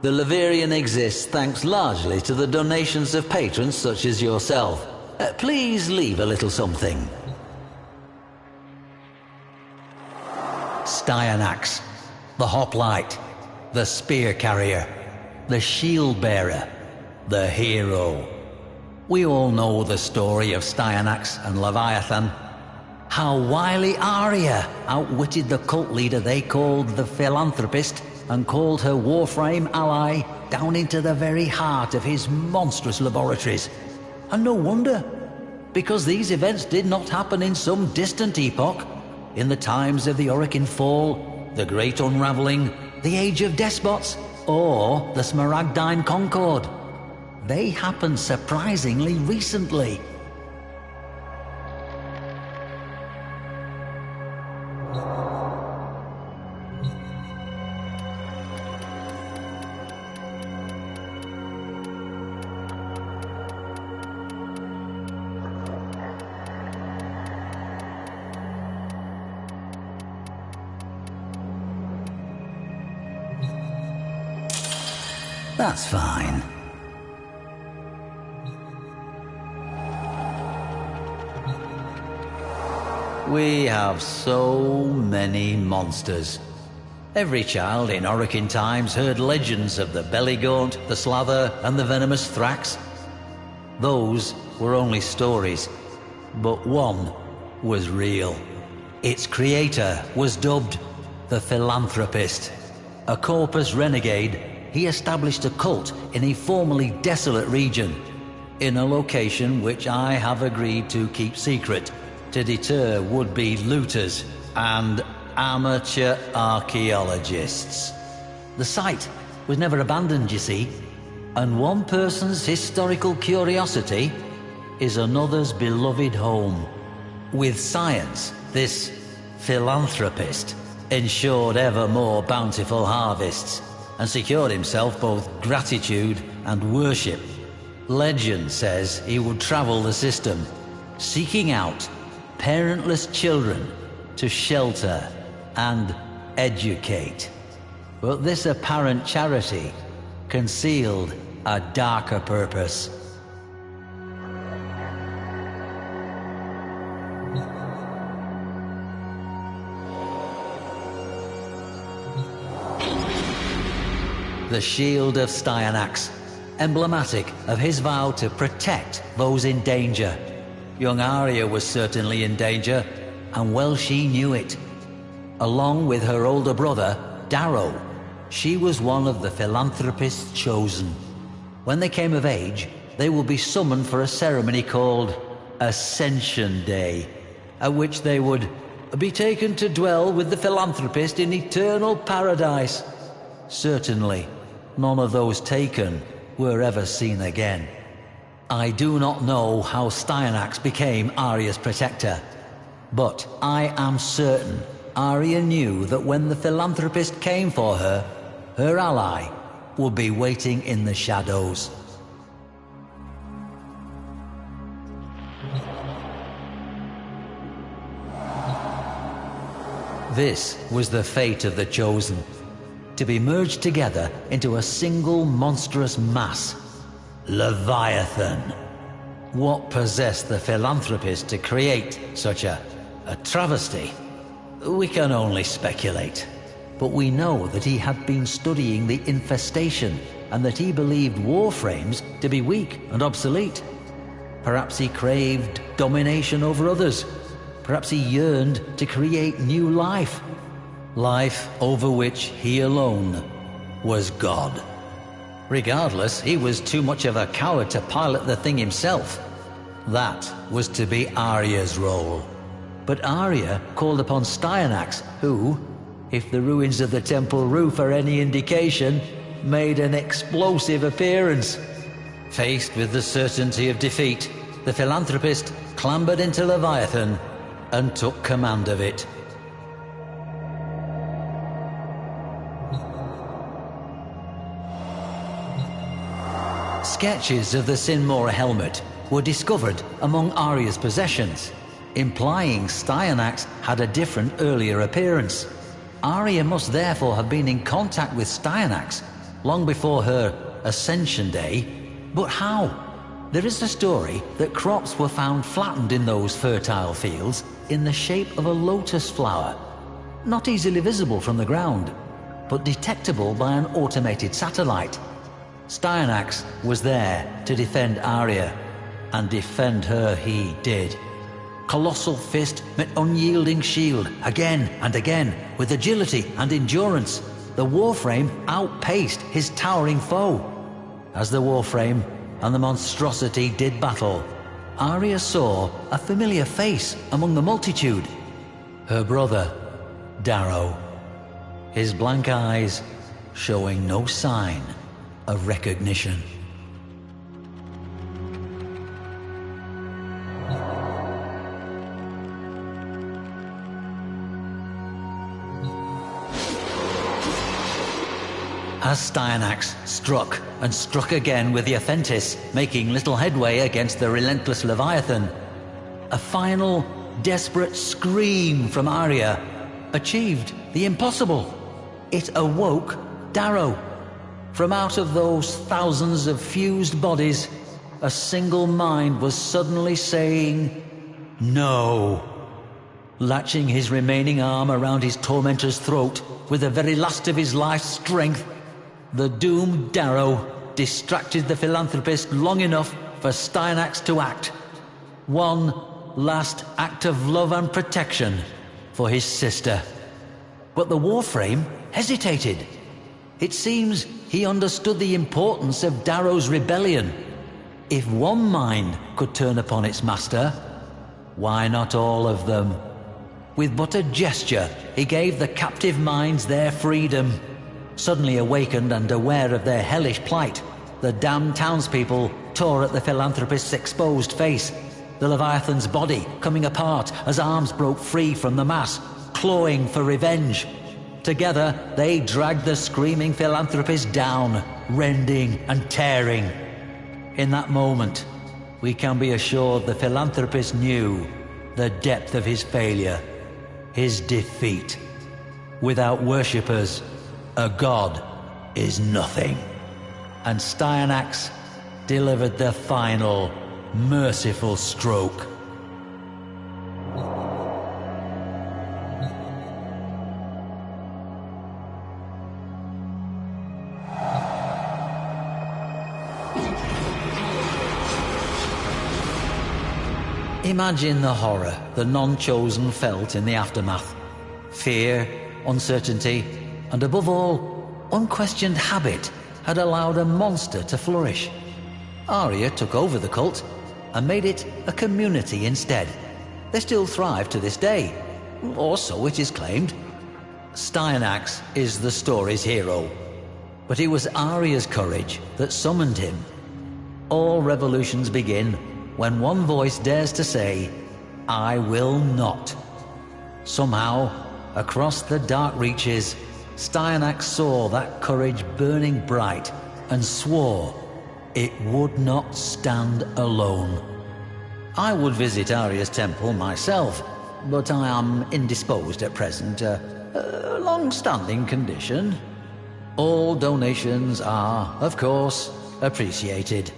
The Leverian exists thanks largely to the donations of patrons such as yourself. Please leave a little something. Styanax, the hoplite, the spear carrier, the shield bearer, the hero. We all know the story of Styanax and Leviathan. How wily Arya outwitted the cult leader they called the Philanthropist and called her Warframe ally down into the very heart of his monstrous laboratories. And no wonder, because these events did not happen in some distant epoch, in the times of the Orokin Fall, the Great Unraveling, the Age of Despots, or the Smaragdine Concord. They happened surprisingly recently. That's fine. We have so many monsters. Every child in Orokin times heard legends of the Belligaunt, the Slather, and the venomous Thrax. Those were only stories, but one was real. Its creator was dubbed the Philanthropist. A corpus renegade, he established a cult in a formerly desolate region, in a location which I have agreed to keep secret to deter would-be looters and amateur archaeologists. The site was never abandoned, you see, and one person's historical curiosity is another's beloved home. With science, this philanthropist ensured ever more bountiful harvests and secured himself both gratitude and worship. Legend says he would travel the system, seeking out parentless children to shelter and educate. But this apparent charity concealed a darker purpose. The Shield of Styanax, emblematic of his vow to protect those in danger. Young Arya was certainly in danger, and well she knew it. Along with her older brother, Darrow, she was one of the Philanthropist's chosen. When they came of age, they will be summoned for a ceremony called Ascension Day, at which they would be taken to dwell with the Philanthropist in eternal paradise. Certainly, none of those taken were ever seen again. I do not know how Styanax became Arya's protector, but I am certain Arya knew that when the Philanthropist came for her, her ally would be waiting in the shadows. This was the fate of the Chosen, to be merged together into a single monstrous mass. Leviathan. What possessed the Philanthropist to create such a travesty? We can only speculate. But we know that he had been studying the infestation and that he believed Warframes to be weak and obsolete. Perhaps he craved domination over others. Perhaps he yearned to create new life. Life over which he alone was God. Regardless, he was too much of a coward to pilot the thing himself. That was to be Arya's role. But Arya called upon Styanax, who, if the ruins of the temple roof are any indication, made an explosive appearance. Faced with the certainty of defeat, the Philanthropist clambered into Leviathan and took command of it. Sketches of the Sinmora helmet were discovered among Arya's possessions, implying Styanax had a different earlier appearance. Arya must therefore have been in contact with Styanax long before her Ascension Day. But how? There is a story that crops were found flattened in those fertile fields in the shape of a lotus flower, not easily visible from the ground, but detectable by an automated satellite. Styanax was there to defend Arya, and defend her he did. Colossal fist met unyielding shield again and again, with agility and endurance. The Warframe outpaced his towering foe. As the Warframe and the monstrosity did battle, Arya saw a familiar face among the multitude. Her brother, Darrow. His blank eyes showing no sign of recognition. As Styanax struck and struck again with the Aphentis, making little headway against the relentless Leviathan, a final, desperate scream from Arya achieved the impossible. It awoke Darrow. From out of those thousands of fused bodies, a single mind was suddenly saying, "No." Latching his remaining arm around his tormentor's throat with the very last of his life's strength, the doomed Darrow distracted the philanthropist long enough for Styanax to act. One last act of love and protection for his sister. But the Warframe hesitated. It seems he understood the importance of Darrow's rebellion. If one mind could turn upon its master, why not all of them? With but a gesture, he gave the captive minds their freedom. Suddenly awakened and aware of their hellish plight, the damned townspeople tore at the philanthropist's exposed face, the Leviathan's body coming apart as arms broke free from the mass, clawing for revenge. Together, they dragged the screaming philanthropist down, rending and tearing. In that moment, we can be assured the philanthropist knew the depth of his failure, his defeat. Without worshippers, a god is nothing. And Styanax delivered the final, merciful stroke. Imagine the horror the non-chosen felt in the aftermath. Fear, uncertainty, and above all, unquestioned habit had allowed a monster to flourish. Arya took over the cult and made it a community instead. They still thrive to this day, or so it is claimed. Styanax is the story's hero, but it was Arya's courage that summoned him. All revolutions begin when one voice dares to say, "I will not." Somehow, across the dark reaches, Styanax saw that courage burning bright and swore it would not stand alone. I would visit Arya's temple myself, but I am indisposed at present, a long-standing condition. All donations are, of course, appreciated.